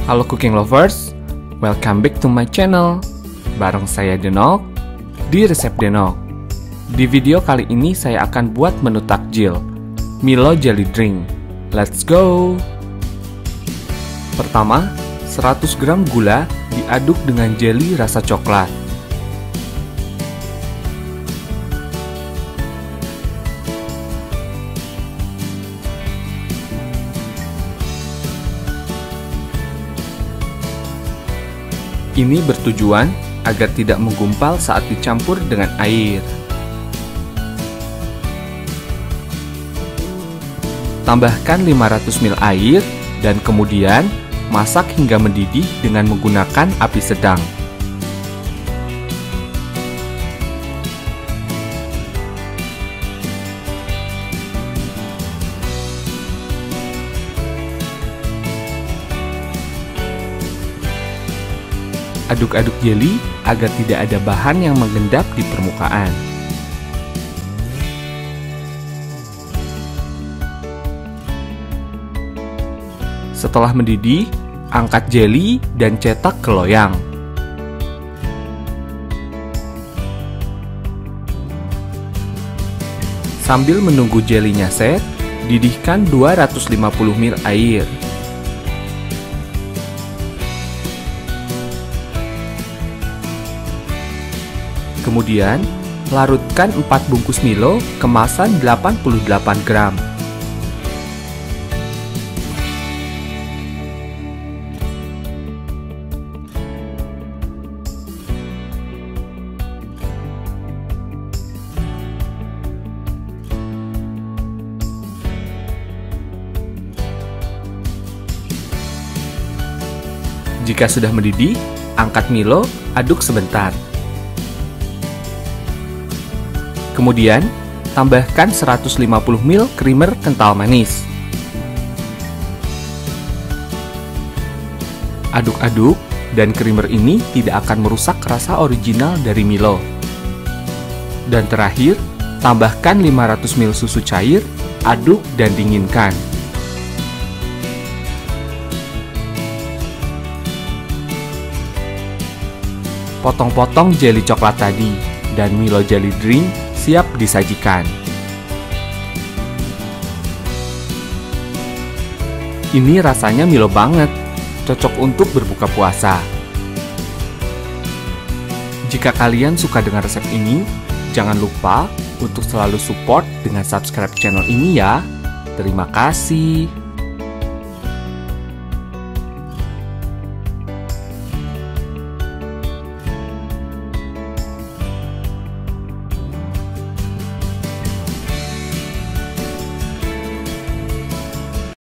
Halo cooking lovers, welcome back to my channel. Bareng saya Denok di Resep Denok. Di video kali ini saya akan buat menu takjil, Milo Jelly Drink. Let's go! Pertama, 100 gram gula diaduk dengan jelly rasa coklat. Ini bertujuan agar tidak menggumpal saat dicampur dengan air. Tambahkan 500 ml air dan kemudian masak hingga mendidih dengan menggunakan api sedang. Aduk-aduk jelly agar tidak ada bahan yang mengendap di permukaan. Setelah mendidih, angkat jelly dan cetak ke loyang. Sambil menunggu jelly-nya set, didihkan 250 ml air. Kemudian, larutkan 4 bungkus Milo kemasan 88 gram. Jika sudah mendidih, angkat Milo, aduk sebentar. Kemudian, tambahkan 150 ml creamer kental manis. Aduk-aduk, dan creamer ini tidak akan merusak rasa original dari Milo. Dan terakhir, tambahkan 500 ml susu cair, aduk dan dinginkan. Potong-potong jelly coklat tadi, dan Milo Jelly Drink siap disajikan. Ini rasanya Milo banget, cocok untuk berbuka puasa. Jika kalian suka dengan resep ini, jangan lupa untuk selalu support dengan subscribe channel ini ya. Terima kasih.